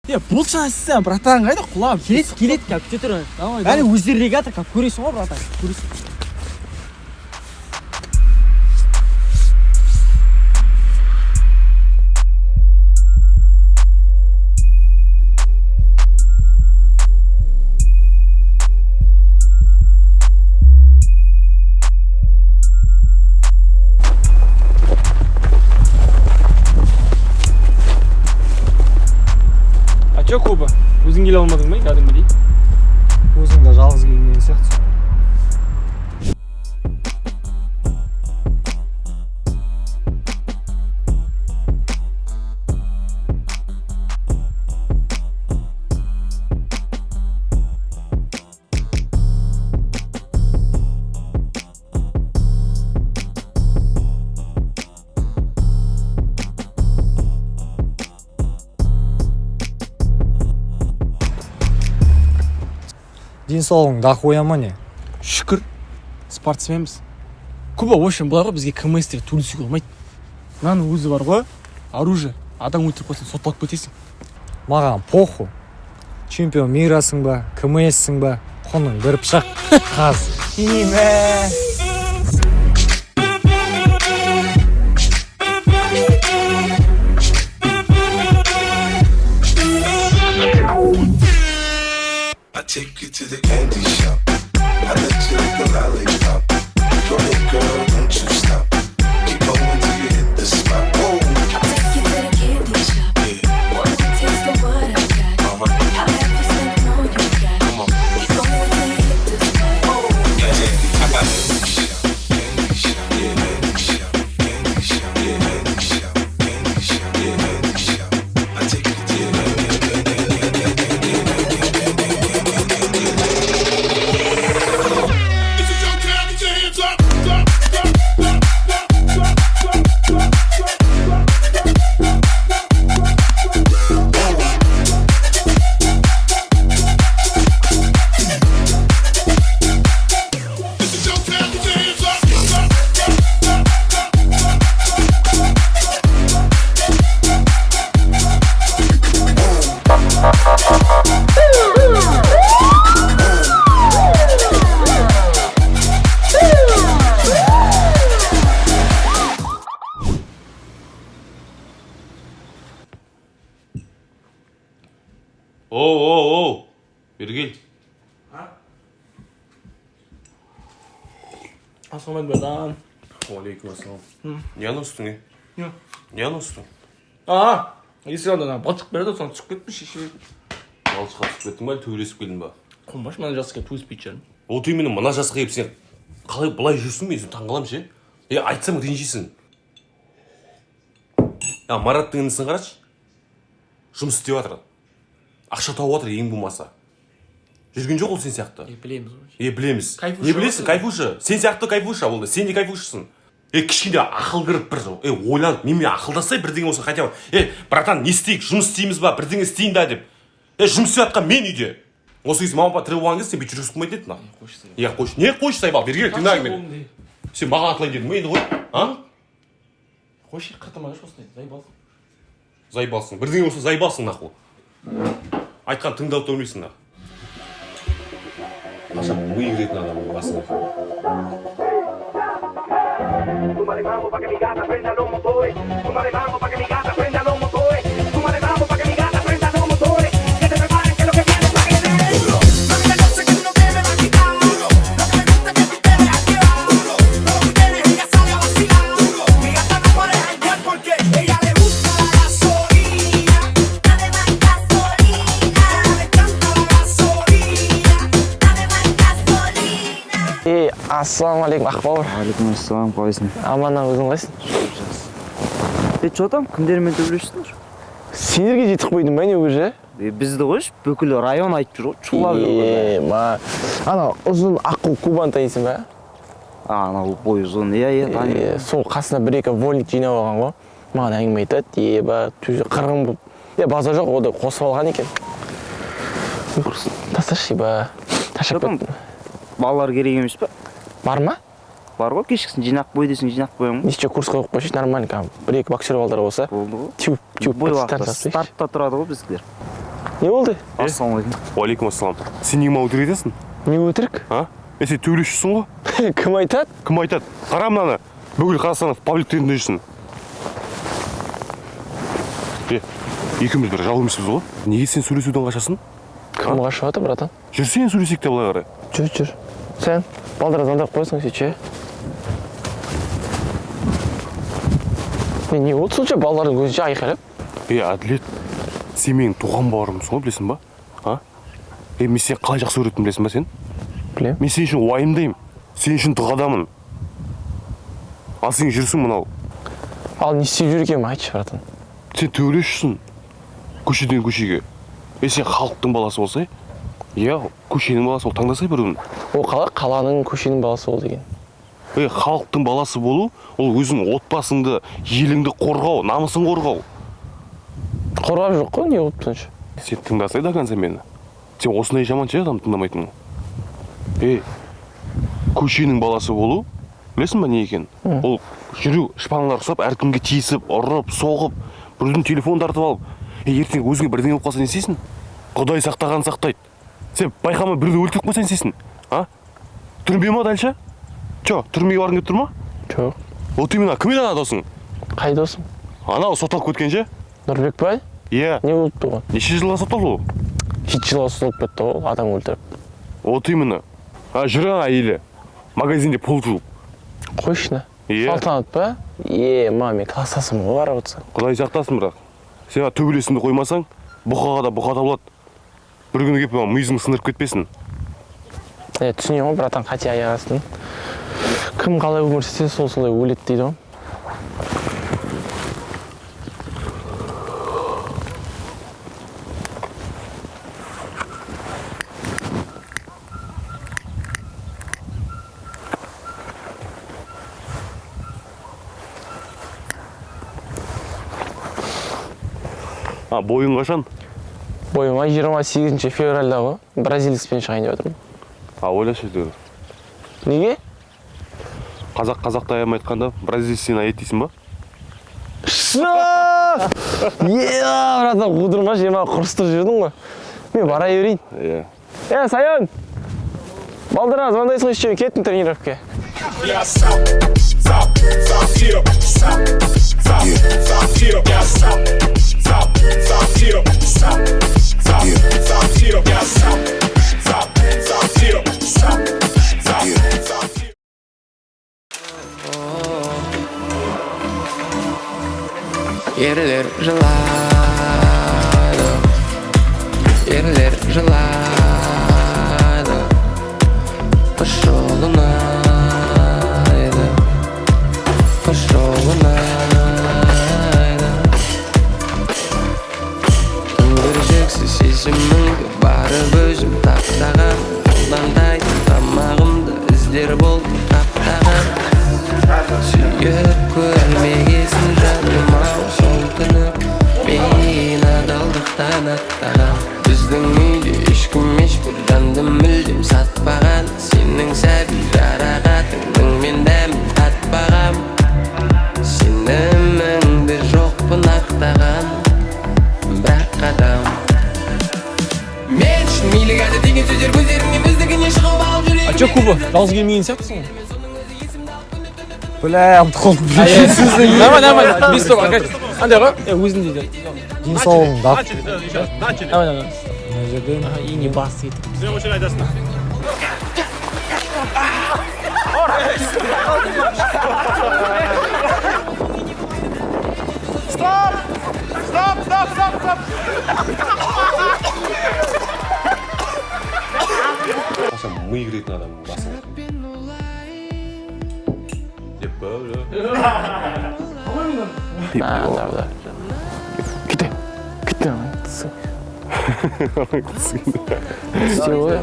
Болшы сен, братан, қайда құлап? Келет, кәп, күте тұр. Бәрі өздері регатор, кәп, көресің ғой, братан, көресің. Чё, Куба? Өзің келе алмадың ба, кәдімгідей? Өзің де жалғыз келген сияқты. Денсаулығың дақуя ма не? Шүкір, спортсменбіз. Куба, в общем, бұларға бізге КМС-тер төлісуге болмайды. Мынаның өзі бар ғой, оружие. Адам өлтіріп қойсаң, сотталып кетесің. Маған поху. Чемпион мирасың ба, КМС-сің ба, құның бір пышақ қаз. Име! Take you to the candy shop. I let you lick the lollipop. Go ahead, girl, don't you stop. Keep going till you hit the spot. Oh. I'll take you to the candy shop. Yeah. One more taste of what I got. I'll have you spend all you got. Come on. Keep going till you hit the spot. Oh. Yeah, I got candy shop. Candy shop. Yeah, candy shop. Candy shop. Yeah, candy shop. Candy shop. Yeah, candy shop. I take you to the Оу, бері кел. Ассалаумалейкум, братан. Алейкум ассалам. Не анастың, е? Не анастың? Есік алдына балшық берді, соны түсіп кетпіш, шеше. Балшыққа түсіп кеттің ба, әлі төбелесіп келдің ба? Қонбаш, мына жасқа төбелеспейді жерім. От еменің мына жасқа келіп сен қалай бұлай жүрсің мен таңғаламын ше? Айтсам ренжисің. Мараттың інісін қарашы. Жұмыс істеп жатыр. Ақша тауып жатыр ең болмаса. Жүрген жоқ ол сен сияқты. Білеміз ғой. Білеміз. Кайфуша. Не білесің, кайфуша. Сен сияқты кайфуша болды. Сен де кайфушасың. Кішкене ақыл кіріп бір, ойланып, менімен ақылдасай бірдеңе болса хотя бы, братан, не істейік, жұмыс істейміз ба, бірдеңе істейін да деп. Жұмыс істеп жатқан мен үйде. Осы кезде мама папа тірі болған кезде сен бүйтіп жүргізіп қоймайды еді. Қойшы. Не қойшы Сайбал, бері кел, тыңда мені. Сен маған атылайын дедің ба енді ғой? Қойшы, қыртамай осындай, зайбалсың. Зайбалсың. Бірдеңе болса зайбалсың нақыл. Айтқан тыңдап тұрмайсың нақ. Қашан миы кіретін адамның басына. Súmale mambo pa' que mi gata prenda los motores. Súmale mambo pa' que mi gata prenda los motores. Súmale mambo pa' que mi gata prenda los motores. Que te preparen que lo que viene es pa' que te dé. Mami, yo sé que tú no te me vas a quitar. Lo que me gusta es que tú te veas que va. Todo tú tienes, ella sale a vacilar. Mi gata no puede janguear porque ella le gusta la gasolina. Dame más gasolina. Le encanta la gasolina. Dame más gasolina. Ассалаумалейкум, Ақбауыр. Алейкум ассалам, қалайсың? Аманнан өзің қайсың? Что там? Кімдермен төбелесіңдер? Сендерге жетіп қойдым ба не уже? Бізді қойшы, бүкіл район айтып жүр ғой, шулап жүр ғой. Ана ұзын аққу Кубаны танисың ба? Ана бойы ұзын, танимын. Сол қасына бір-екі вольник жинап алған ғой. Маған әңгіме айтады, қырғын болып. Базар жоқ, ода қосып алған екен. Тасташы, ташап кеттім. Балалар керек емес па? Бар ма? Бар ғой, кешкісін жинақ бой десің, жинақ қоямын. Неше курс қойып қойшы, нормально. Бір-екі боксер балдар болса. Болды ғой. Бой уақытта стартта тұрады ғой біздер. Не болды? ассалаумағалейкум. Уалейкум ассалам. Сен неге маған өтірік айтасың? Не өтірік? А? Сен төрешісің ғой? Кім айтады? Кім айтады? Қара мынаны. Бүкіл Қазақстан паблик трендінде жүрсің. Екеуміз бір жау емеспіз ғой? Неге сен сөйлесуден қашасың? Кім қашып жатыр, братан? Жүрсен сөйлесек те былай қарай. Жүр. Сен балдыра звондап қойсың сөйтші. Не болды сонша балалардың көзінше айқайлап? Әділет, сен менің туған бауырымсың ғой, білесің ба? А? Мен сені қалай жақсы көретін білесің ба сен? Білем. Мен сен үшін уайымдаймын. Сен үшін дұғадамын. Ал сен жүрсің мынау. Ал не істеп жүр екенмін, айтшы, братан. Сен төрешісің. Көшеден көшеге. Сен халықтың баласы болсай, көшенің баласы бол, таңдасай біреуін. Ол қаланың көшенің баласы бол деген. Халықтың баласы болу, ол өзің отбасыңды, еліңді қорғау, намысын қорғау. Қорғап жоқ қой, не болып сонша? Сен тыңдасай да конца мені. Сен осындай жаманша адам тыңдамайтын. Көшенің баласы болу, білесің ба не екен? Ол жүру, шпаналар ұстап, әркімге тиісіп, ұрып, соғып, біреудің телефонын тартып алып, ертең өзіңе бірдеңе болып қалса не істейсің? Құдай сақтаған сақтайды. Сен байқамай біреуді өлтіріп қалса не істейсің? Түрме ма дальше? Түрмеге барғың келіп тұр ма? Жоқ. Вот именно, кім еді ана досың? Қай досым? Анау сотталып кеткен ше? Нұрбек па? Иә. Не болып тұр ғой? Неше жылға сотталды ол? 7 жылға сотталып кетті ғой, адам өлтіріп. Вот именно. Жүр ана әйелі. Магазинде пол жуып. Қойшына. Иә. Салтанат па? Маме, классасым ғой барып отырсың. Құдай сақтасын бірақ. Сен төбелесіңді қоймасаң, бұқаға да бұқа табылады. Бір күні келіп мүйізің сындырып кетпесін. Түсінемін ғой, братан, қате аяғасын. Кім қалай өмір сүрсе, солай өледі дейді ғой. Бойың қашан? Бойыма 28 февральда ғой, бразилецпен шығайын деп отырмын. Ойлашы деді. Неге? Қазақты аямай айтқанда, бразилец сені аяйды дейсің ба? Братан, қудырма, жема құрыстырып жүрдің ғой. Мен бара берейін. Саян! Балдыра, звондайсың еще, кеттің тренировке. Yerler жылайды, ерлер жылайды, қыш жолына айды, қыш жолына айды. Өңгіржексіз сезіміңді барып өзім таптаған, қолдандайды тамағымды іздер болды таптаған. Сүйіп көрмегесін жаным-ау сол түні, мен адалдықтан аттаған. Біздің үйде ешкім ешбір жанды мүлдем сатпаған. Сенің сәби жарағатыңның мен дәмін татпағам. Сеніміңді жоқпын ақтаған, бірақ қадам. Мен үшін мейлі қады деген сөздер көздеріңнен өздігіне шығып алып жүрегім. Че, Куба, жалғыз келмеген сияқтысың ғой? Бля, қолым Нормально, без того, андай ғой, өзің дейді. денсаулығың дақ. Нормально. Мына жерден Ине бас етіп. Ми кіретін адамның басына. Деп бөлі. Да. Кете. Істеу ғой.